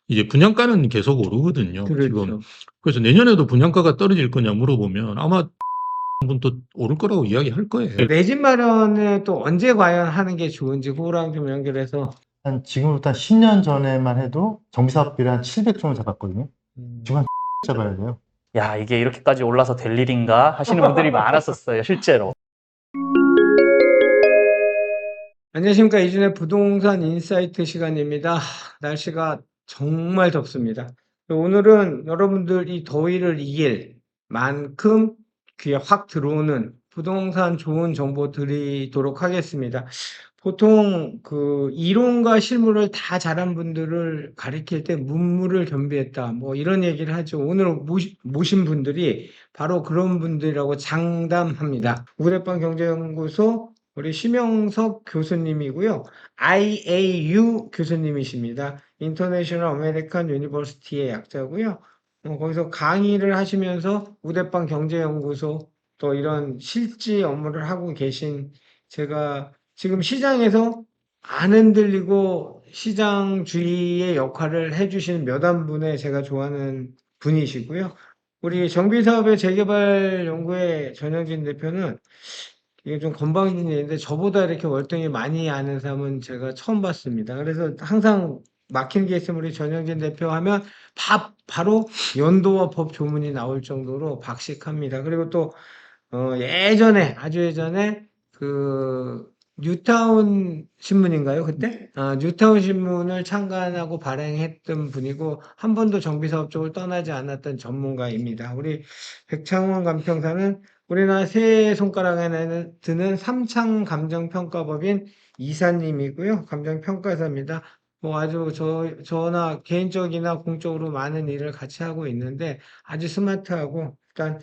이제 분양가는 계속 오르거든요. 지금. 그렇죠. 그래서 내년에도 분양가가 떨어질 거냐 물어보면 아마 한번 또 오를 거라고 이야기할 거예요. 내 집 마련에 또 언제 과연 하는 게 좋은지 그거랑 좀 연결해서 지금부터 한 10년 전에만 해도 정비사업비를 한 700 정도 잡았거든요. 지금 한 잡아야 돼요. 야, 이게 이렇게까지 올라서 될 일인가 하시는 분들이 많았었어요, 실제로. 안녕하십니까. 이준의 부동산 인사이트 시간입니다. 날씨가 정말 덥습니다. 오늘은 여러분들 이 더위를 이길 만큼 귀에 확 들어오는 부동산 좋은 정보 드리도록 하겠습니다. 보통 그 이론과 실물을 다 잘한 분들을 가리킬 때 문무를 겸비했다. 뭐 이런 얘기를 하죠. 오늘 모신 분들이 바로 그런 분들이라고 장담합니다. 우대빵 경제연구소 우리 심영석 교수님이고요. IAU 교수님이십니다. 인터내셔널 아메리칸 유니버시티의 약자고요. 거기서 강의를 하시면서 우대빵 경제연구소 또 이런 실지 업무를 하고 계신 제가 지금 시장에서 안 흔들리고 시장 주의의 역할을 해주시는 몇 안 분의 제가 좋아하는 분이시고요. 우리 정비사업의 재개발 연구의 전영진 대표는 이게 좀 건방진 얘기인데 저보다 이렇게 월등히 많이 아는 사람은 제가 처음 봤습니다. 그래서 항상 막히는 게 있으면 우리 전영진 대표 하면 바로 연도와 법 조문이 나올 정도로 박식합니다. 그리고 또 예전에 아주 예전에 그 뉴타운 신문인가요 그때? 뉴타운 신문을 창간하고 발행했던 분이고 한 번도 정비사업 쪽을 떠나지 않았던 전문가입니다. 우리 백창원 감평사는 우리나라 세 손가락에 드는 삼창 감정평가법인 이사님이고요. 감정평가사입니다. 뭐 아주 저나 개인적이나 공적으로 많은 일을 같이 하고 있는데 아주 스마트하고 일단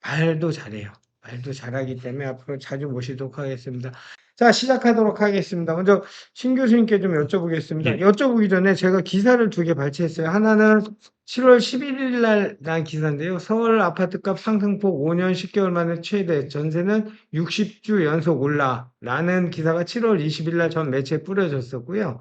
말도 잘해요. 말도 잘하기 때문에 앞으로 자주 모시도록 하겠습니다. 자, 시작하도록 하겠습니다. 먼저 신 교수님께 좀 여쭤보겠습니다. 예. 여쭤보기 전에 제가 기사를 두 개 발췌했어요. 하나는 7월 11일 날 난 기사인데요. 서울 아파트값 상승폭 5년 10개월 만에 최대, 전세는 60주 연속 올라라는 기사가 7월 20일 날 전 매체에 뿌려졌었고요.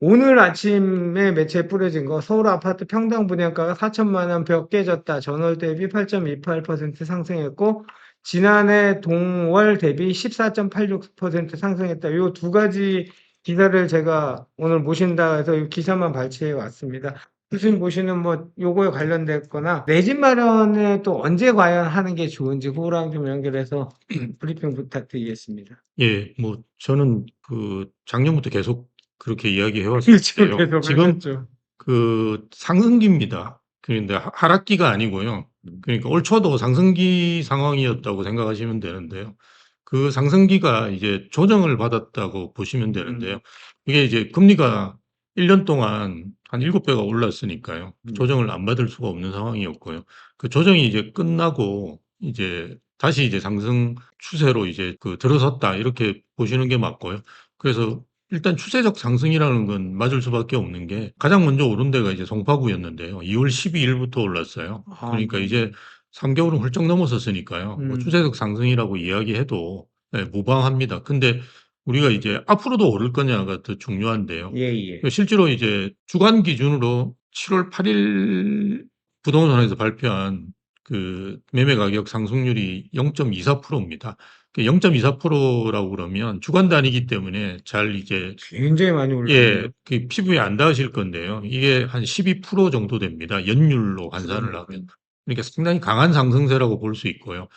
오늘 아침에 매체에 뿌려진 거 서울 아파트 평당 분양가가 4천만 원 벽 깨졌다. 전월 대비 8.28% 상승했고 지난해 동월 대비 14.86% 상승했다. 이 두 가지 기사를 제가 오늘 모신다 해서 이 기사만 발췌해 왔습니다. 교수님 보시는 뭐 요거에 관련됐거나 내 집 마련에 또 언제 과연 하는 게 좋은지 그거랑 좀 연결해서 브리핑 부탁드리겠습니다. 예, 뭐 저는 그 작년부터 계속 그렇게 이야기해 그렇죠. 왔었는데요. 계속 지금 하셨죠. 그 상승기입니다. 그런데 하락기가 아니고요. 그러니까 올 초도 상승기 상황이었다고 생각하시면 되는데요. 그 상승기가 이제 조정을 받았다고 보시면 되는데요. 이게 이제 금리가 1년 동안 한 7배가 올랐으니까요. 조정을 안 받을 수가 없는 상황이었고요. 그 조정이 이제 끝나고 이제 다시 이제 상승 추세로 이제 그 들어섰다 이렇게 보시는 게 맞고요. 그래서 일단 추세적 상승이라는 건 맞을 수밖에 없는 게 가장 먼저 오른 데가 이제 송파구였는데요. 2월 12일부터 올랐어요. 그러니까 이제 3개월은 훌쩍 넘어섰으니까요. 뭐 추세적 상승이라고 이야기해도 네, 무방합니다. 근데 우리가 이제 앞으로도 오를 거냐가 더 중요한데요. 예. 실제로 이제 주간 기준으로 7월 8일 부동산에서 발표한 그 매매 가격 상승률이 0.24%입니다. 0.24%라고 그러면 주간 단위이기 때문에 잘 이제 굉장히 많이 올랐네요. 그 피부에 안 닿으실 건데요. 이게 한 12% 정도 됩니다. 연율로 환산을 하면. 그러니까 상당히 강한 상승세라고 볼 수 있고요.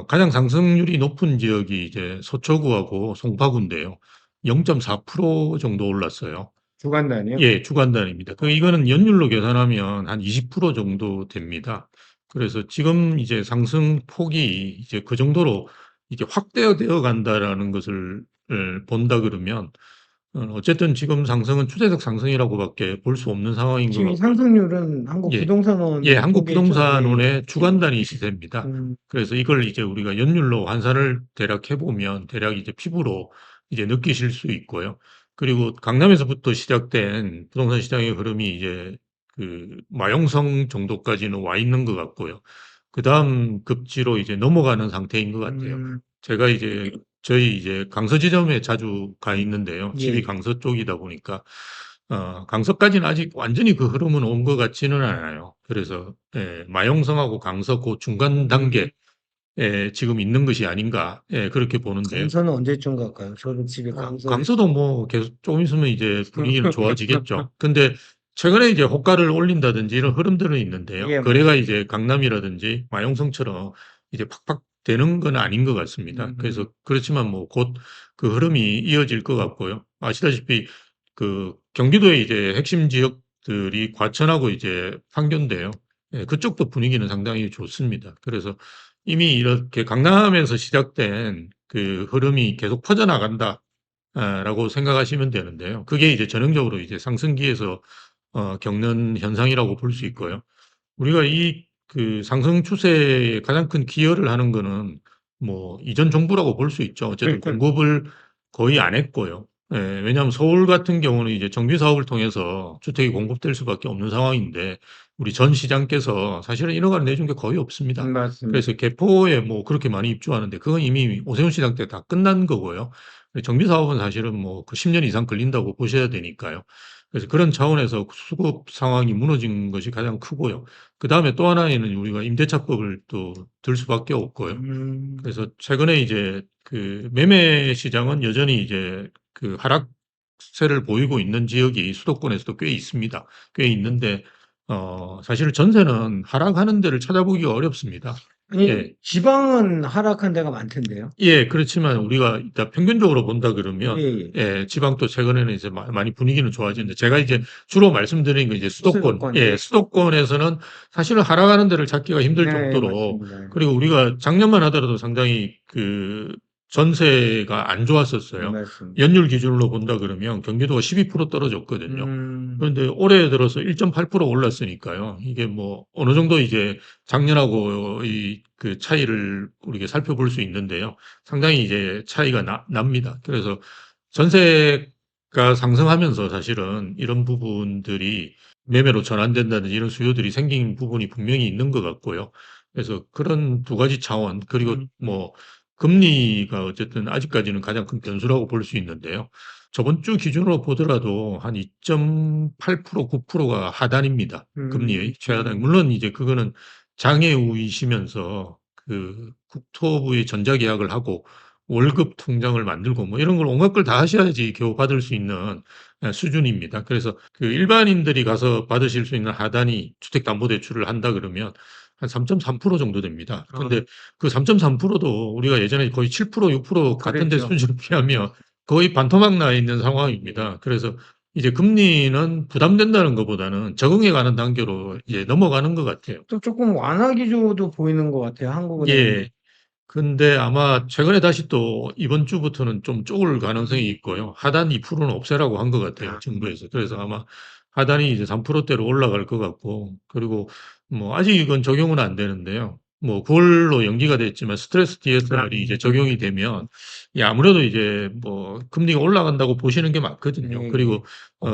가장 상승률이 높은 지역이 이제 서초구하고 송파구인데요. 0.4% 정도 올랐어요. 주간 단위요? 예, 주간 단위입니다. 이거는 연율로 계산하면 한 20% 정도 됩니다. 그래서 지금 이제 상승폭이 이제 그 정도로 이제 확대되어 간다라는 것을 본다 그러면 어쨌든 지금 상승은 추세적 상승이라고밖에 볼 수 없는 상황인 것 지금 이 같고요. 상승률은 한국 예. 부동산원 예, 한국 통계죠. 부동산원의 주간 단위 시세입니다. 음, 그래서 이걸 이제 우리가 연율로 환산을 대략 해보면 대략 이제 피부로 이제 느끼실 수 있고요. 그리고 강남에서부터 시작된 부동산 시장의 흐름이 이제 그 마용성 정도까지는 와 있는 것 같고요. 그 다음 급지로 이제 넘어가는 상태인 것 같아요. 제가 이제 저희 이제 강서 지점에 자주 가 있는데요. 집이 예. 강서 쪽이다 보니까 강서까지는 아직 완전히 그 흐름은 온 것 같지는 않아요. 그래서 마용성하고 강서 그 중간 단계에 지금 있는 것이 아닌가 그렇게 보는데요. 강서는 언제쯤 갈까요? 저도 집에 강서에 강서도 뭐 계속 조금 있으면 이제 분위기는 좋아지겠죠. 근데 최근에 이제 호가를 올린다든지 이런 흐름들은 있는데요. 예, 거래가 맞아요. 이제 강남이라든지 마용성처럼 이제 팍팍 되는 건 아닌 것 같습니다. 그래서 그렇지만 뭐 곧 그 흐름이 이어질 것 같고요. 아시다시피 그 경기도의 이제 핵심 지역들이 과천하고 이제 판교인데요. 그쪽도 분위기는 상당히 좋습니다. 그래서 이미 이렇게 강남에서 시작된 그 흐름이 계속 퍼져나간다. 라고 생각하시면 되는데요. 그게 이제 전형적으로 이제 상승기에서 겪는 현상이라고 볼 수 있고요. 우리가 이 그 상승 추세에 가장 큰 기여를 하는 거는 뭐 이전 정부라고 볼 수 있죠. 어쨌든 공급을 거의 안 했고요. 왜냐하면 서울 같은 경우는 이제 정비 사업을 통해서 주택이 공급될 수밖에 없는 상황인데 우리 전 시장께서 사실은 1억 원을 내준 게 거의 없습니다. 맞습니다. 그래서 개포에 뭐 그렇게 많이 입주하는데 그건 이미 오세훈 시장 때 다 끝난 거고요. 정비 사업은 사실은 뭐 그 10년 이상 걸린다고 보셔야 되니까요. 그래서 그런 차원에서 수급 상황이 무너진 것이 가장 크고요. 그다음에 또 하나에는 우리가 임대차법을 또 들 수밖에 없고요. 그래서 최근에 이제 그 매매 시장은 여전히 이제 그 하락세를 보이고 있는 지역이 수도권에서도 꽤 있습니다. 꽤 있는데 사실 전세는 하락하는 데를 찾아보기가 어렵습니다. 아니, 예. 지방은 하락한 데가 많던데요. 예, 그렇지만 우리가 일단 평균적으로 본다 그러면 예, 예. 지방도 최근에는 이제 많이 분위기는 좋아지는데 제가 이제 주로 말씀드린 건 이제 수도권. 수도권. 예, 수도권에서는 사실은 하락하는 데를 찾기가 힘들 네, 정도로 맞습니다. 그리고 우리가 작년만 하더라도 상당히 그 전세가 안 좋았었어요. 맞습니다. 연율 기준으로 본다 그러면 경기도가 12% 떨어졌거든요. 그런데 올해 들어서 1.8% 올랐으니까요. 이게 뭐 어느 정도 이제 작년하고 이 그 차이를 우리가 살펴볼 수 있는데요. 상당히 이제 차이가 납니다. 그래서 전세가 상승하면서 사실은 이런 부분들이 매매로 전환된다든지 이런 수요들이 생긴 부분이 분명히 있는 것 같고요. 그래서 그런 두 가지 차원 그리고 뭐 금리가 어쨌든 아직까지는 가장 큰 변수라고 볼 수 있는데요. 저번 주 기준으로 보더라도 한 2.8% 9%가 하단입니다. 금리의 최하단. 물론 이제 그거는 장애우이시면서 그 국토부의 전자계약을 하고 월급 통장을 만들고 뭐 이런 걸 온갖 걸 다 하셔야지 겨우 받을 수 있는 수준입니다. 그래서 그 일반인들이 가서 받으실 수 있는 하단이 주택담보대출을 한다 그러면 한 3.3% 정도 됩니다. 근데 그 3.3%도 우리가 예전에 거의 7% 6% 같은 데 그랬죠. 수준을 비하면 거의 반토막 나 있는 상황입니다. 그래서 이제 금리는 부담된다는 것보다는 적응해 가는 단계로 이제 넘어가는 것 같아요. 또 조금 완화 기조도 보이는 것 같아요. 한국은행. 예. 근데 아마 최근에 다시 또 이번 주부터는 좀 쪼을 가능성이 있고요. 하단 2%는 없애라고 한 것 같아요, 정부에서. 그래서 아마 하단이 이제 3%대로 올라갈 것 같고 그리고 뭐 아직은 적용은 안 되는데요. 뭐 9월로 연기가 됐지만 스트레스 DSR이 이제 적용이 되면 아무래도 이제 뭐 금리가 올라간다고 보시는 게 맞거든요. 그리고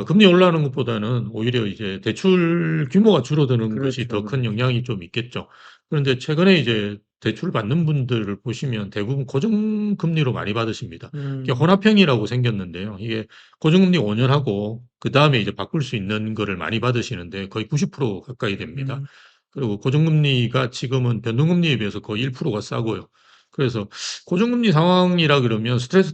금리 올라가는 것보다는 오히려 이제 대출 규모가 줄어드는 것이 더 그렇죠. 큰 영향이 좀 있겠죠. 그런데 최근에 이제 대출 받는 분들을 보시면 대부분 고정금리로 많이 받으십니다. 이게 혼합형이라고 생겼는데요. 이게 고정금리 5년 하고 그다음에 이제 바꿀 수 있는 거를 많이 받으시는데 거의 90% 가까이 됩니다. 그리고 고정금리가 지금은 변동금리에 비해서 거의 1%가 싸고요. 그래서 고정금리 상황이라 그러면 스트레스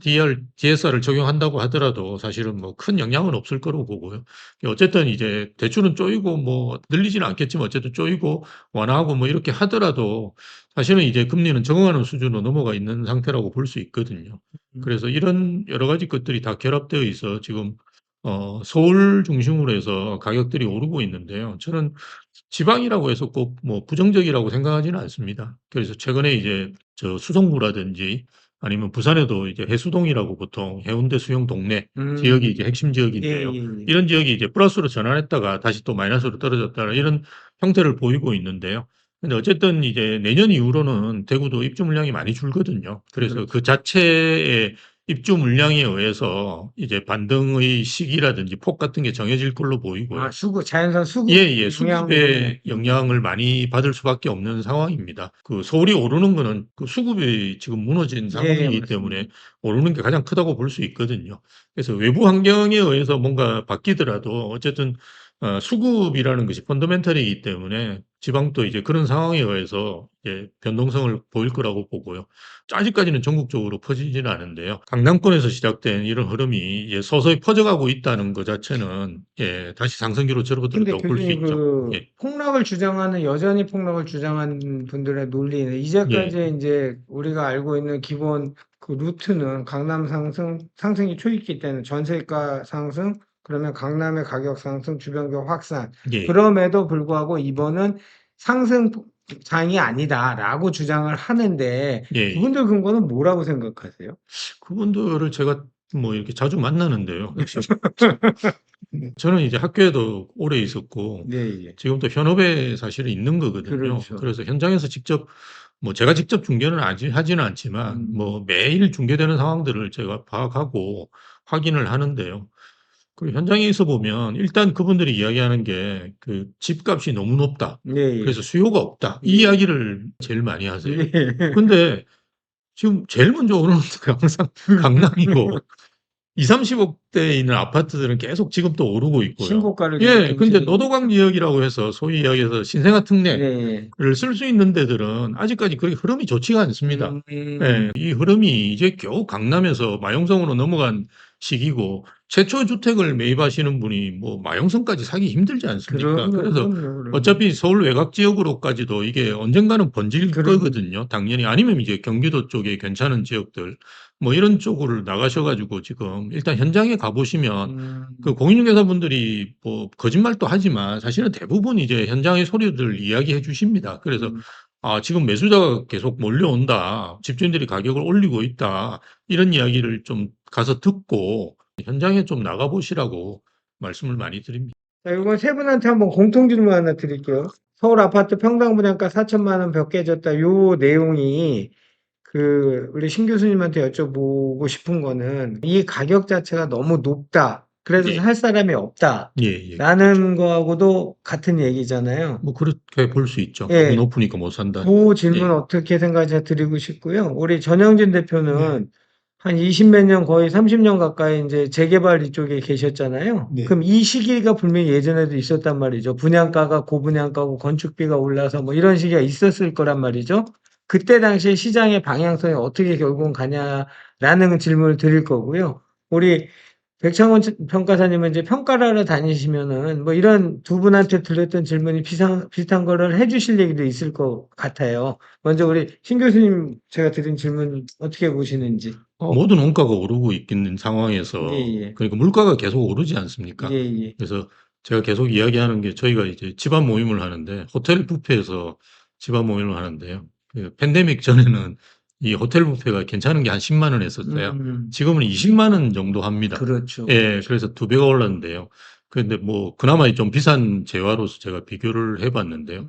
DSR을 적용한다고 하더라도 사실은 뭐 큰 영향은 없을 거라고 보고요. 어쨌든 이제 대출은 쪼이고 뭐 늘리지는 않겠지만 어쨌든 쪼이고 완화하고 뭐 이렇게 하더라도 사실은 이제 금리는 적응하는 수준으로 넘어가 있는 상태라고 볼 수 있거든요. 그래서 이런 여러 가지 것들이 다 결합되어 있어 지금 서울 중심으로 해서 가격들이 오르고 있는데요. 저는 지방이라고 해서 꼭 뭐 부정적이라고 생각하지는 않습니다. 그래서 최근에 이제 저 수성구라든지 아니면 부산에도 이제 해수동이라고 보통 해운대 수영 동네 지역이 이제 핵심 지역인데요. 이런 지역이 이제 플러스로 전환했다가 다시 또 마이너스로 떨어졌다는 이런 형태를 보이고 있는데요. 근데 어쨌든 이제 내년 이후로는 대구도 입주 물량이 많이 줄거든요. 그래서 그 자체의 입주 물량에 의해서 이제 반등의 시기라든지 폭 같은 게 정해질 걸로 보이고요. 아, 자연산 수급 예, 영향으로. 수급에 영향을 많이 받을 수밖에 없는 상황입니다. 그 서울이 오르는 거는 그 수급이 지금 무너진 상황이기 맞습니다. 때문에 오르는 게 가장 크다고 볼 수 있거든요. 그래서 외부 환경에 의해서 뭔가 바뀌더라도 어쨌든 수급이라는 것이 펀더멘털이기 때문에 지방도 이제 그런 상황에 의해서 이제 변동성을 보일 거라고 보고요. 아직까지는 전국적으로 퍼지지는 않은데요. 강남권에서 시작된 이런 흐름이 이제 서서히 퍼져가고 있다는 것 자체는 예, 다시 상승기로 근데 접어들었다고 볼 수 교수님 있죠. 그 예. 여전히 폭락을 주장하는 분들의 논리는 이제까지 예. 이제 우리가 알고 있는 기본 그 루트는 강남 상승이 초입기 때는 전세가 상승, 그러면 강남의 가격 상승, 주변경 확산. 예. 그럼에도 불구하고 이번은 상승장이 아니다라고 주장을 하는데 예. 그분들 근거는 뭐라고 생각하세요? 그분들을 제가 뭐 이렇게 자주 만나는데요. 저는 이제 학교에도 오래 있었고 네, 예. 지금도 현업에 사실은 있는 거거든요. 그렇죠. 그래서 현장에서 직접 뭐 제가 직접 중계는 하지는 않지만 뭐 매일 중계되는 상황들을 제가 파악하고 확인을 하는데요. 그 현장에 있어 보면 일단 그분들이 이야기하는 게 그 집값이 너무 높다. 네, 예. 그래서 수요가 없다. 이 예. 이야기를 제일 많이 하세요. 예. 근데 지금 제일 먼저 오르는 데가 항상 강남이고 20-30억대에 있는 아파트들은 계속 지금 또 오르고 있고요. 신고가를 예, 근데 경신하는- 노도강 지역이라고 해서 소위 이야기해서 신생아 특례를 네. 쓸 수 있는 데들은 아직까지 그렇게 흐름이 좋지가 않습니다. 예, 이 흐름이 이제 겨우 강남에서 마용성으로 넘어간 시기고 최초 주택을 매입하시는 분이 뭐 마용성까지 사기 힘들지 않습니까? 그래서 그럼요. 어차피 서울 외곽 지역으로까지도 이게 언젠가는 번질 그럼요. 거거든요. 당연히 아니면 이제 경기도 쪽에 괜찮은 지역들 뭐 이런 쪽으로 나가셔가지고 지금 일단 현장에 가보시면 그 공인중개사분들이 뭐 거짓말도 하지만 사실은 대부분 이제 현장의 소리들 이야기해 주십니다. 그래서 아, 지금 매수자가 계속 몰려온다. 집주인들이 가격을 올리고 있다. 이런 이야기를 좀 가서 듣고 현장에 좀 나가보시라고 말씀을 많이 드립니다. 자, 이건 세 분한테 한번 공통 질문 하나 드릴게요. 서울 아파트 평당 분양가 4천만 원 벽 깨졌다. 요 내용이 우리 신 교수님한테 여쭤보고 싶은 거는 이 가격 자체가 너무 높다. 그래서 예. 살 사람이 없다. 예, 예. 라는 거하고도 같은 얘기잖아요. 뭐 그렇게 볼 수 있죠. 예. 너무 높으니까 못 산다. 그 질문 예. 어떻게 생각하는지 드리고 싶고요. 우리 전영진 대표는 한 20몇 년, 거의 30년 가까이 이제 재개발 이쪽에 계셨잖아요. 네. 그럼 이 시기가 분명히 예전에도 있었단 말이죠. 분양가가 고분양가고 건축비가 올라서 뭐 이런 시기가 있었을 거란 말이죠. 그때 당시에 시장의 방향성이 어떻게 결국은 가냐라는 질문을 드릴 거고요. 우리 백창원 평가사님은 이제 평가를 하러 다니시면은 뭐 이런 두 분한테 들렸던 질문이 비슷한 거를 해주실 얘기도 있을 것 같아요. 먼저 우리 신 교수님 제가 드린 질문 어떻게 보시는지. 모든 원가가 오르고 있는 상황에서 예. 그러니까 물가가 계속 오르지 않습니까? 예. 그래서 제가 계속 이야기하는 게 저희가 이제 집안 모임을 하는데 호텔 뷔페에서 집안 모임을 하는데요. 그 팬데믹 전에는 이 호텔 뷔페가 괜찮은 게 한 10만 원 했었어요. 지금은 20만 원 정도 합니다. 그렇죠. 예, 그래서 2배가 올랐는데요. 그런데 뭐 그나마 좀 비싼 재화로서 제가 비교를 해봤는데요.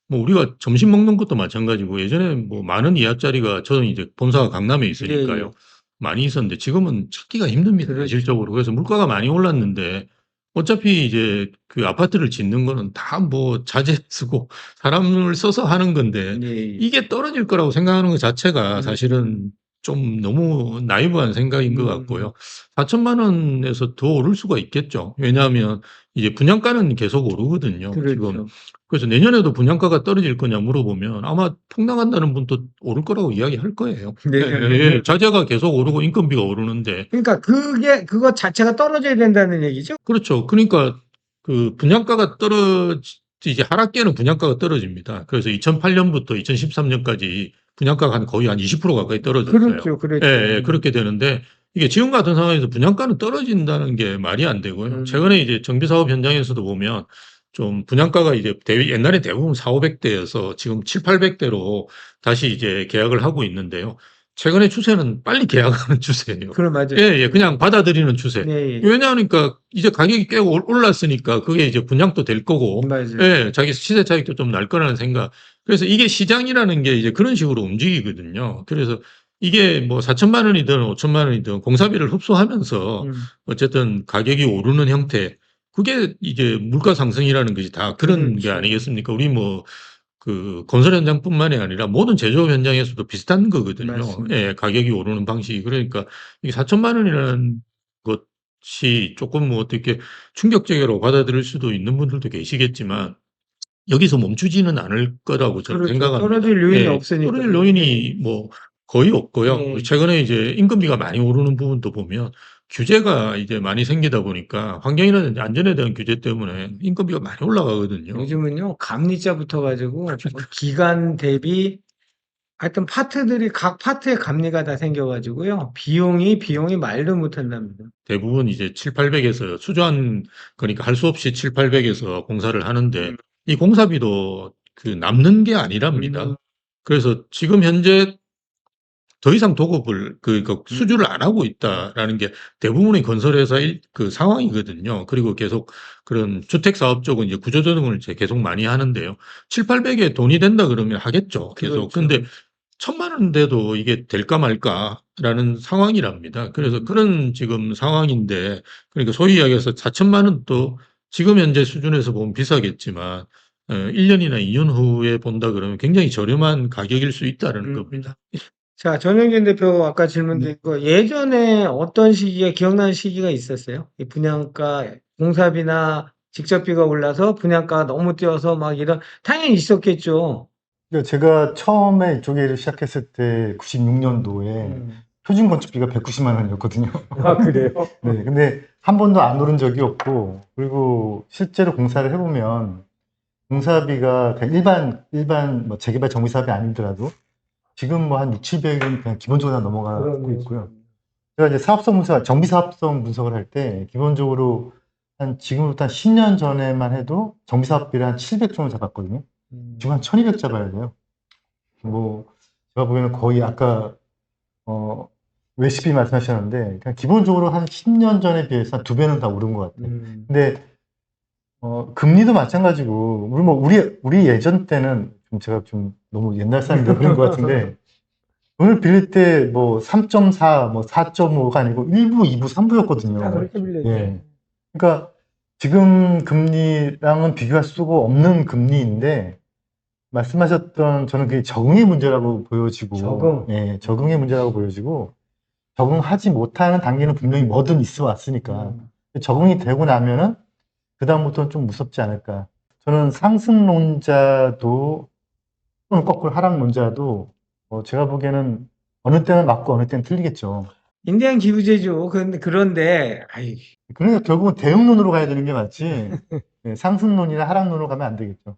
뭐 우리가 점심 먹는 것도 마찬가지고 예전에 뭐 많은 이하짜리가 저는 이제 본사가 강남에 있으니까요. 예. 많이 있었는데 지금은 찾기가 힘듭니다. 그렇죠. 실질적으로. 그래서 물가가 많이 올랐는데 어차피 이제 그 아파트를 짓는 거는 다 뭐 자재 쓰고 사람을 써서 하는 건데 예. 이게 떨어질 거라고 생각하는 것 자체가 사실은 좀 너무 나이브한 생각인 것 같고요. 4천만 원에서 더 오를 수가 있겠죠. 왜냐하면 이제 분양가는 계속 오르거든요. 지금. 그렇죠. 그래서 내년에도 분양가가 떨어질 거냐 물어보면 아마 폭락한다는 분도 오를 거라고 이야기할 거예요. 네. 예, 자재가 계속 오르고 인건비가 오르는데 그러니까 그거 자체가 떨어져야 된다는 얘기죠? 그렇죠. 그러니까 그 분양가가 이제 하락기에는 분양가가 떨어집니다. 그래서 2008년부터 2013년까지 분양가가 거의 한 20% 가까이 떨어졌어요. 그렇죠. 예, 그렇게 되는데 이게 지금 같은 상황에서 분양가는 떨어진다는 게 말이 안 되고요. 최근에 이제 정비사업 현장에서도 보면 좀 분양가가 이제 옛날에 대부분 400~500대여서 지금 700~800대로 다시 이제 계약을 하고 있는데요. 최근의 추세는 빨리 계약하는 추세예요. 그럼 맞아요. 예, 그냥 받아들이는 추세. 네. 왜냐하니까 이제 가격이 꽤 올랐으니까 그게 이제 분양도 될 거고, 맞아요. 예, 자기 시세 차익도 좀 날 거라는 생각. 그래서 이게 시장이라는 게 이제 그런 식으로 움직이거든요. 그래서 이게 뭐 4천만 원이든 5천만 원이든 공사비를 흡수하면서 어쨌든 가격이 오르는 형태, 그게 이제 물가 상승이라는 것이 다 그런 게 그렇죠. 아니겠습니까? 우리 뭐 그 건설 현장뿐만이 아니라 모든 제조업 현장에서도 비슷한 거거든요. 맞습니다. 예, 가격이 오르는 방식이. 그러니까 이게 4천만 원이라는 것이 조금 뭐 어떻게 충격적으로 받아들일 수도 있는 분들도 계시겠지만 여기서 멈추지는 않을 거라고 저는 그렇죠. 생각합니다. 떨어질 요인이 예, 없으니까. 떨어질 요인이 뭐 거의 없고요. 예. 최근에 이제 임금비가 많이 오르는 부분도 보면 규제가 이제 많이 생기다 보니까 환경이나 안전에 대한 규제 때문에 임금비가 많이 올라가거든요. 요즘은요, 감리자 붙어가지고 기간 대비 하여튼 파트들이 각 파트에 감리가 다 생겨가지고요. 비용이 말도 못한답니다. 대부분 이제 7,800에서 수조한 그러니까 할 수 없이 7,800에서 공사를 하는데 이 공사비도 그 남는 게 아니랍니다. 그래서 지금 현재 더 이상 도급을 그러니까 수주를 안 하고 있다라는 게 대부분의 건설회사의 그 상황이거든요. 그리고 계속 그런 주택 사업 쪽은 이제 구조조정을 이제 계속 많이 하는데요. 7,800에 돈이 된다 그러면 하겠죠. 계속. 그렇죠. 근데 1,000만 원인데도 이게 될까 말까라는 상황이랍니다. 그래서 그런 지금 상황인데 그러니까 소위 이야기해서 4천만 원도 지금 현재 수준에서 보면 비싸겠지만 1년이나 2년 후에 본다 그러면 굉장히 저렴한 가격일 수 있다는 겁니다. 자, 전영진 대표 아까 질문드린 거 예전에 어떤 시기에 기억나는 시기가 있었어요? 이 분양가 공사비나 직접비가 올라서 분양가가 너무 뛰어서 막 이런 당연히 있었겠죠. 그러니까 제가 처음에 이쪽에 일을 시작했을 때 96년도에 표준 건축비가 190만 원이었거든요. 아, 그래요? 네, 근데 한 번도 안 오른 적이 없고, 그리고 실제로 공사를 해보면 공사비가 그냥 일반 뭐 재개발 정비 사업이 아니더라도 지금 뭐 한 6, 700은 그냥 기본적으로 다 넘어가고 그러네요. 있고요. 제가 이제 사업성 분석, 정비 사업성 분석을 할 때 기본적으로 한 지금부터 한 10년 전에만 해도 정비 사업비를 한 700 정도 잡았거든요. 지금 한 1200 잡아야 돼요. 뭐 제가 보기에는 거의 아까 외식비 말씀하셨는데 그냥 기본적으로 한 10년 전에 비해서 한 2배는 다 오른 것 같아요. 근데 금리도 마찬가지고 우리 예전 때는 제가 좀 너무 옛날 사람이 되는 것 같은데 돈을 빌릴 때 뭐 3.4, 뭐 4.5가 아니고 1부, 2부, 3부였거든요. 다 그렇게 빌렸죠. 예. 그러니까 지금 금리랑은 비교할 수가 없는 금리인데 말씀하셨던 저는 그게 적응의 문제라고 보여지고 적응. 예, 적응의 문제라고 보여지고 적응하지 못하는 단계는 분명히 뭐든 있어 왔으니까 적응이 되고 나면은 그다음부터는 좀 무섭지 않을까. 저는 상승론자도 또는 거꾸로 하락론자도 제가 보기에는 어느 때는 맞고 어느 때는 틀리겠죠. 인디안 기부제죠. 그런데 아이, 그러니까 결국은 대응론으로 가야 되는 게 맞지. 예, 상승론이나 하락론으로 가면 안 되겠죠.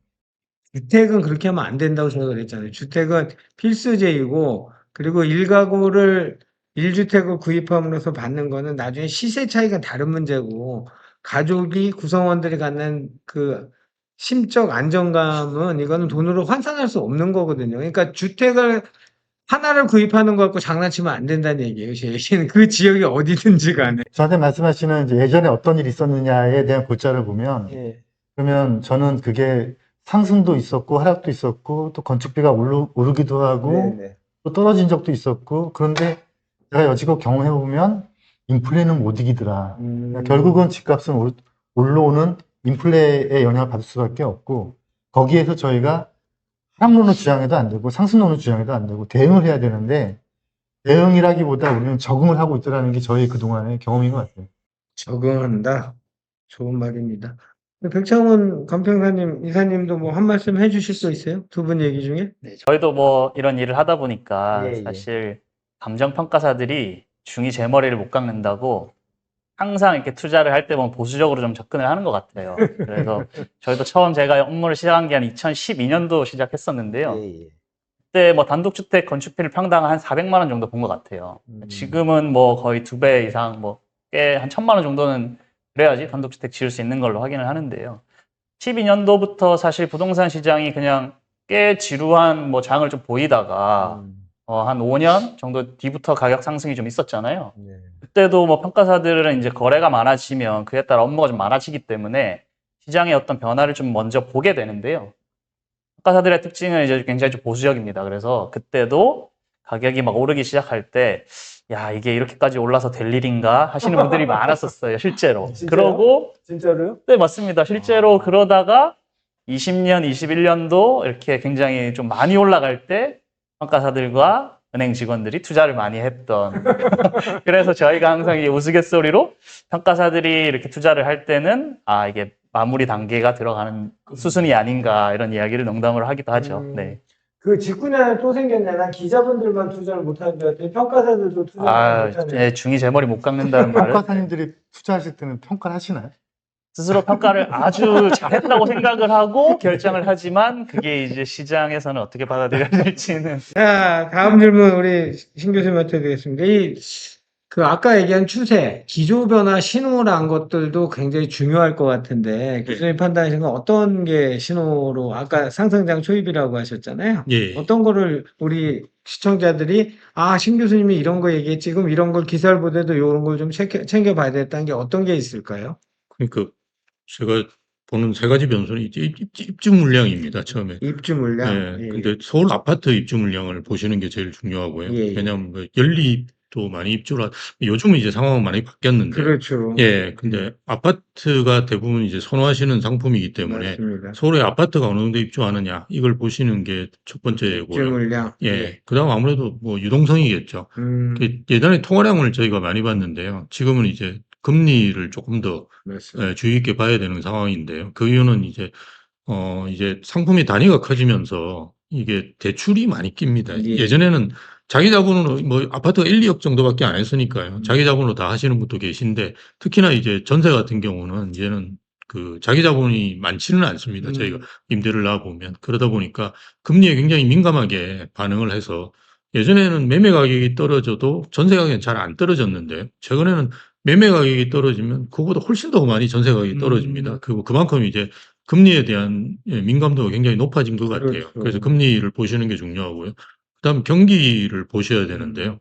주택은 그렇게 하면 안 된다고 제가 그랬잖아요. 주택은 필수제이고 그리고 1주택을 구입함으로써 받는 거는 나중에 시세 차이가 다른 문제고 가족이 구성원들이 갖는 그 심적 안정감은 이거는 돈으로 환산할 수 없는 거거든요. 그러니까 주택을 하나를 구입하는 거 갖고 장난치면 안 된다는 얘기예요. 제 얘기는 그 지역이 어디든지 간에. 저한테 말씀하시는 이제 예전에 어떤 일이 있었느냐에 대한 골자를 보면 예. 그러면 저는 그게 상승도 있었고 하락도 있었고 또 건축비가 오르기도 하고 네네. 또 떨어진 적도 있었고 그런데 제가 여지껏 경험해 보면 인플레는 못 이기더라. 그러니까 결국은 집값은 올라오는 인플레의 영향을 받을 수밖에 없고 거기에서 저희가 하락론을 주장해도 안 되고 상승론을 주장해도 안 되고 대응을 해야 되는데 대응이라기보다 우리는 적응을 하고 있더라는 게 저희 그동안의 경험인 것 같아요. 적응한다. 좋은 말입니다. 백창훈 감평사님, 이사님도 뭐 한 말씀 해주실 수 있어요? 두 분 얘기 중에? 네, 저희도 뭐 이런 일을 하다 보니까 예, 예. 사실 감정평가사들이 중이 제 머리를 못 깎는다고 항상 이렇게 투자를 할 때 보면 보수적으로 좀 접근을 하는 것 같아요. 그래서 저희도 처음 제가 업무를 시작한 게 한 2012년도 시작했었는데요. 그때 뭐 단독주택 건축비를 평당 한 400만 원 정도 본 것 같아요. 지금은 뭐 거의 2배 이상 뭐 꽤 한 1,000만 원 정도는 그래야지 단독주택 지을 수 있는 걸로 확인을 하는데요. 12년도부터 사실 부동산 시장이 그냥 꽤 지루한 뭐 장을 좀 보이다가 한 5년 정도 뒤부터 가격 상승이 좀 있었잖아요. 그때도 뭐 평가사들은 이제 거래가 많아지면 그에 따라 업무가 좀 많아지기 때문에 시장의 어떤 변화를 좀 먼저 보게 되는데요. 평가사들의 특징은 이제 굉장히 좀 보수적입니다. 그래서 그때도 가격이 막 오르기 시작할 때, 야, 이게 이렇게까지 올라서 될 일인가 하시는 분들이 많았었어요, 실제로. 진짜요? 그러고, 진짜로요? 네, 맞습니다. 실제로 그러다가 20년, 21년도 이렇게 굉장히 좀 많이 올라갈 때 평가사들과 은행 직원들이 투자를 많이 했던. 그래서 저희가 항상 이게 우스갯소리로 평가사들이 이렇게 투자를 할 때는 아, 이게 마무리 단계가 들어가는 수순이 아닌가 이런 이야기를 농담으로 하기도 하죠. 네. 그 직군에 또 생겼네. 난 기자분들만 투자를 못하는 줄 알았더니 평가사들도 투자를 아, 못하네. 예, 중이 제 머리 못 깎는다는 말은 평가사님들이 투자하실 때는 평가를 하시나요? 스스로 평가를 아주 잘했다고 생각을 하고 결정을 하지만 그게 이제 시장에서는 어떻게 받아들여질지는 자, 다음 질문 우리 신 교수님한테 드리겠습니다. 그 아까 얘기한 추세, 기조 변화 신호란 것들도 굉장히 중요할 것 같은데 교수님 판단하시는 건 어떤 게 신호로 아까 상승장 초입이라고 하셨잖아요. 예. 어떤 거를 우리 시청자들이 신 교수님이 이런 거 얘기했지 그럼 이런 걸 기사를 보더라도 이런 걸 좀 챙겨봐야 되겠다는 게 어떤 게 있을까요? 그러니까 제가 보는 세 가지 변수는 이제 입주 물량입니다. 처음에. 입주 물량. 예. 근데 서울 아파트 입주 물량을 보시는 게 제일 중요하고요. 예, 예. 왜냐하면 뭐 연립도 많이 입주를 요즘은 이제 상황은 많이 바뀌었는데 그렇죠. 예. 근데 아파트가 대부분 이제 선호하시는 상품이기 때문에 맞습니다. 서울에 아파트가 어느 정도 입주하느냐 이걸 보시는 게 첫 입주 번째고요. 물량. 예. 그다음 아무래도 뭐 유동성이겠죠. 예전에 통화량을 저희가 많이 봤는데요. 지금은 이제 금리를 조금 더 맞습니다. 주의 있게 봐야 되는 상황인데요. 그 이유는 이제 이제 상품의 단위가 커지면서 이게 대출이 많이 낍니다. 예. 예전에는 자기 자본으로 뭐 아파트가 1, 2억 정도밖에 안 했으니까요. 자기 자본으로 다 하시는 분도 계신데 특히나 이제 전세 같은 경우는 이제는 그 자기 자본이 많지는 않습니다. 저희가 임대를 놔 보면 그러다 보니까 금리에 굉장히 민감하게 반응을 해서 예전에는 매매 가격이 떨어져도 전세 가격은 잘 안 떨어졌는데 최근에는 매매 가격이 떨어지면 그거보다 훨씬 더 많이 전세 가격이 떨어집니다. 그만큼 이제 금리에 대한 민감도가 굉장히 높아진 것 같아요. 그렇죠. 그래서 금리를 보시는 게 중요하고요. 그다음 경기를 보셔야 되는데요.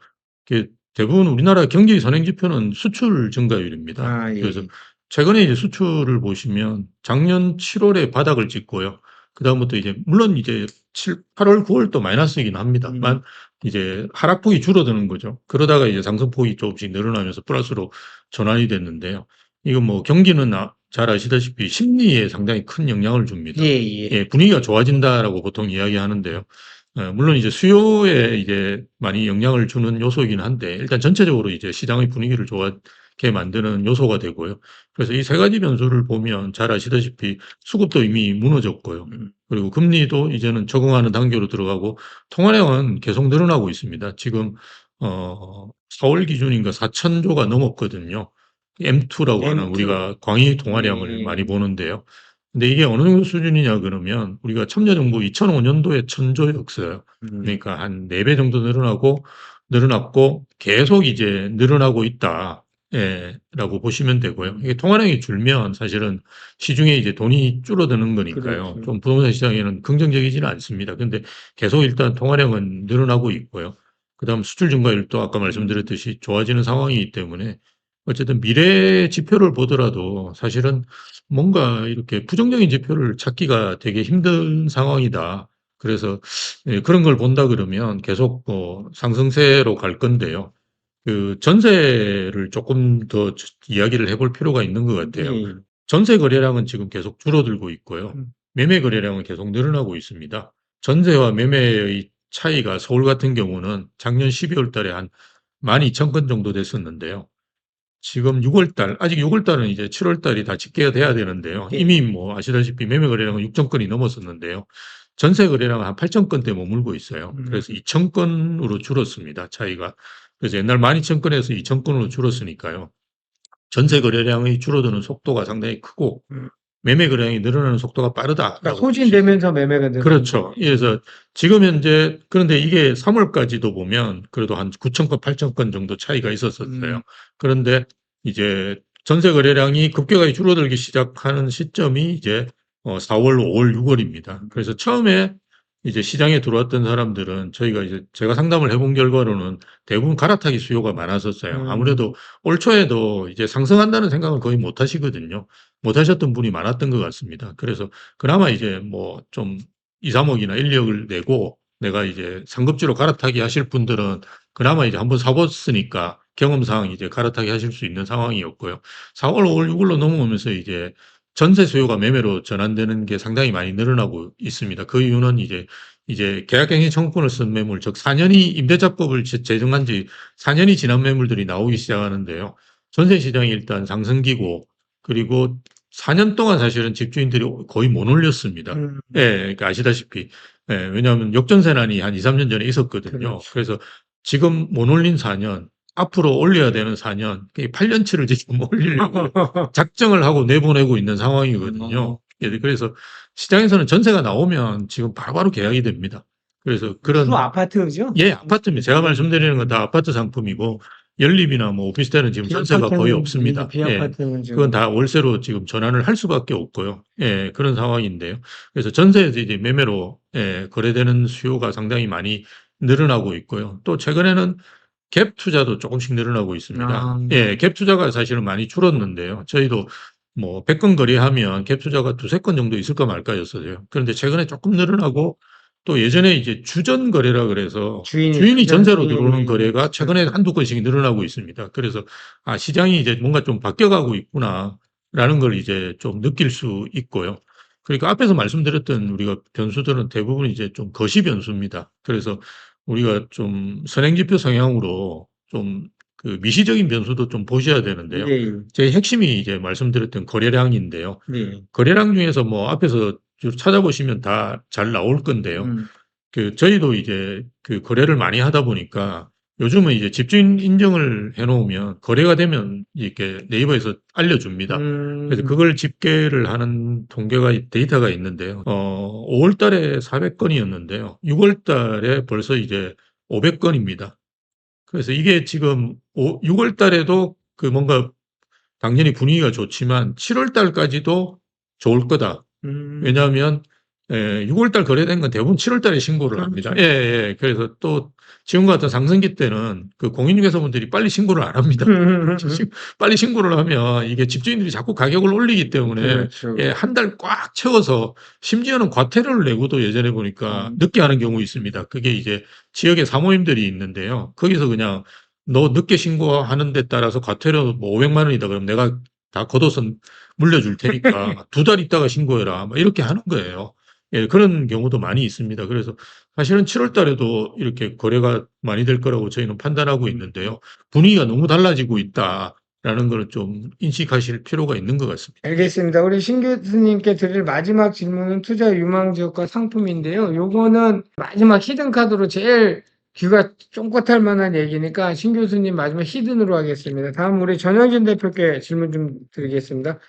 대부분 우리나라 경기 선행 지표는 수출 증가율입니다. 예. 그래서 최근에 이제 수출을 보시면 작년 7월에 바닥을 찍고요. 그다음부터 이제 물론 이제 8월, 9월 또 마이너스이긴 합니다만 이제 하락폭이 줄어드는 거죠. 그러다가 이제 상승폭이 조금씩 늘어나면서 플러스로 전환이 됐는데요. 이건 뭐 경기는 잘 아시다시피 심리에 상당히 큰 영향을 줍니다. 예. 분위기가 좋아진다라고 보통 이야기하는데요. 물론 이제 수요에 이제 많이 영향을 주는 요소이긴 한데 일단 전체적으로 이제 시장의 분위기를 좋게 만드는 요소가 되고요. 그래서 이 세 가지 변수를 보면 잘 아시다시피 수급도 이미 무너졌고요. 그리고 금리도 이제는 적응하는 단계로 들어가고 통화량은 계속 늘어나고 있습니다. 지금 4월 기준인가 4,000조가 넘었거든요. M2라고 하는 M2. 우리가 광의 통화량을 많이 보는데요. 근데 이게 어느 정도 수준이냐 그러면 우리가 참여정부 2005년도에 1,000조였어요. 그러니까 한 4배 정도 늘어났고 계속 이제 늘어나고 있다. 라고 보시면 되고요. 이게 통화량이 줄면 사실은 시중에 이제 돈이 줄어드는 거니까요. 그렇죠. 좀 부동산 시장에는 긍정적이지는 않습니다. 근데 계속 일단 통화량은 늘어나고 있고요. 그다음 수출 증가율도 아까 말씀드렸듯이 좋아지는 상황이기 때문에 어쨌든 미래 지표를 보더라도 사실은 뭔가 이렇게 부정적인 지표를 찾기가 되게 힘든 상황이다. 그래서 그런 걸 본다 그러면 계속 상승세로 갈 건데요. 그 전세를 조금 더 이야기를 해볼 필요가 있는 것 같아요. 전세 거래량은 지금 계속 줄어들고 있고요. 매매 거래량은 계속 늘어나고 있습니다. 전세와 매매의 차이가 서울 같은 경우는 작년 12월 달에 한 12,000건 정도 됐었는데요. 지금 6월 달, 아직 6월 달은 이제 7월 달이 다 집계가 돼야 되는데요. 이미 뭐 아시다시피 매매 거래량은 6,000건이 넘었었는데요. 전세 거래량은 한 8,000건대 머물고 있어요. 그래서 2,000건으로 줄었습니다. 차이가. 그래서 옛날 12,000건에서 2,000건으로 줄었으니까요. 전세 거래량의 줄어드는 속도가 상당히 크고 매매 거래량이 늘어나는 속도가 빠르다. 그러니까 소진되면서 매매가 되는 그렇죠. 그래서 지금 현재 그런데 이게 3월까지도 보면 그래도 한 9,000건, 8,000건 정도 차이가 있었어요. 그런데 이제 전세 거래량이 급격하게 줄어들기 시작하는 시점이 이제 4월, 5월, 6월입니다. 그래서 처음에 이제 시장에 들어왔던 사람들은 저희가 이제 제가 상담을 해본 결과로는 대부분 갈아타기 수요가 많았었어요. 아무래도 올 초에도 이제 상승한다는 생각을 거의 못 하시거든요. 못 하셨던 분이 많았던 것 같습니다. 그래서 그나마 이제 뭐 좀 2, 3억이나 1, 2억을 내고 내가 이제 상급지로 갈아타기 하실 분들은 그나마 이제 한번 사봤으니까 경험상 이제 갈아타기 하실 수 있는 상황이었고요. 4월, 5월, 6월로 넘어오면서 이제 전세 수요가 매매로 전환되는 게 상당히 많이 늘어나고 있습니다. 그 이유는 이제 계약갱신 청구권을 쓴 매물, 즉 4년이 임대차법을 제정한 지 4년이 지난 매물들이 나오기 시작하는데요. 전세 시장이 일단 상승기고, 그리고 4년 동안 사실은 집주인들이 거의 못 올렸습니다. 예, 그러니까 아시다시피. 예, 왜냐하면 역전세난이 한 2, 3년 전에 있었거든요. 그렇죠. 그래서 지금 못 올린 4년, 앞으로 올려야 되는 4년, 8년치를 지금 올리려고 작정을 하고 내보내고 있는 상황이거든요. 예, 그래서 시장에서는 전세가 나오면 지금 바로바로 계약이 됩니다. 그래서 그런, 주로 아파트죠? 예, 아파트입니다. 제가 말씀드리는 건 다 아파트 상품이고, 연립이나 뭐 오피스텔은 지금 전세가 거의 없습니다. 예, 비아파트는 지금 그건 다 월세로 지금 전환을 할 수밖에 없고요. 예, 그런 상황인데요. 그래서 전세에서 이제 매매로 예, 거래되는 수요가 상당히 많이 늘어나고 있고요. 또 최근에는 갭 투자도 조금씩 늘어나고 있습니다. 아. 예, 갭 투자가 사실은 많이 줄었는데요. 저희도 뭐 100건 거래하면 갭 투자가 2-3건 정도 있을까 말까였어요. 그런데 최근에 조금 늘어나고, 또 예전에 이제 주전 거래라 그래서 주인이 전세로 들어오는 거래가 최근에 한두 건씩 늘어나고 있습니다. 그래서 아, 시장이 이제 뭔가 좀 바뀌어가고 있구나라는 걸 이제 좀 느낄 수 있고요. 그러니까 앞에서 말씀드렸던 우리가 변수들은 대부분 이제 좀 거시 변수입니다. 그래서 우리가 좀 선행지표 성향으로 좀 그 미시적인 변수도 좀 보셔야 되는데요. 예, 제 핵심이 이제 말씀드렸던 거래량인데요. 예. 거래량 중에서 뭐 앞에서 쭉 찾아보시면 다 잘 나올 건데요. 그 저희도 이제 그 거래를 많이 하다 보니까 요즘은 이제 집주인 인증을 해 놓으면 거래가 되면 이렇게 네이버에서 알려줍니다. 그래서 그걸 집계를 하는 통계가 데이터가 있는데요. 5월 달에 400건이었는데요. 6월 달에 벌써 이제 500건입니다. 그래서 이게 지금 6월 달에도 그 뭔가 당연히 분위기가 좋지만 7월 달까지도 좋을 거다. 왜냐하면 6월 달 거래된 건 대부분 7월 달에 신고를 합니다. 그렇죠. 예. 그래서 또 지금 같은 상승기 때는 그 공인중개사분들이 빨리 신고를 안 합니다. 빨리 신고를 하면 이게 집주인들이 자꾸 가격을 올리기 때문에 그렇죠. 예, 한 달 꽉 채워서 심지어는 과태료를 내고도 예전에 보니까 늦게 하는 경우 있습니다. 그게 이제 지역에 사모임들이 있는데요. 거기서 그냥 너 늦게 신고하는 데 따라서 과태료 뭐 500만 원이다 그러면 내가 다 걷어서 물려줄 테니까 2달 있다가 신고해라. 막 이렇게 하는 거예요. 예, 그런 경우도 많이 있습니다. 그래서 사실은 7월 달에도 이렇게 거래가 많이 될 거라고 저희는 판단하고 있는데요. 분위기가 너무 달라지고 있다라는 걸 좀 인식하실 필요가 있는 것 같습니다. 알겠습니다. 우리 신 교수님께 드릴 마지막 질문은 투자 유망 지역과 상품인데요. 요거는 마지막 히든 카드로 제일 귀가 쫑긋할 만한 얘기니까 신 교수님 마지막 히든으로 하겠습니다. 다음 우리 전영진 대표께 질문 좀 드리겠습니다.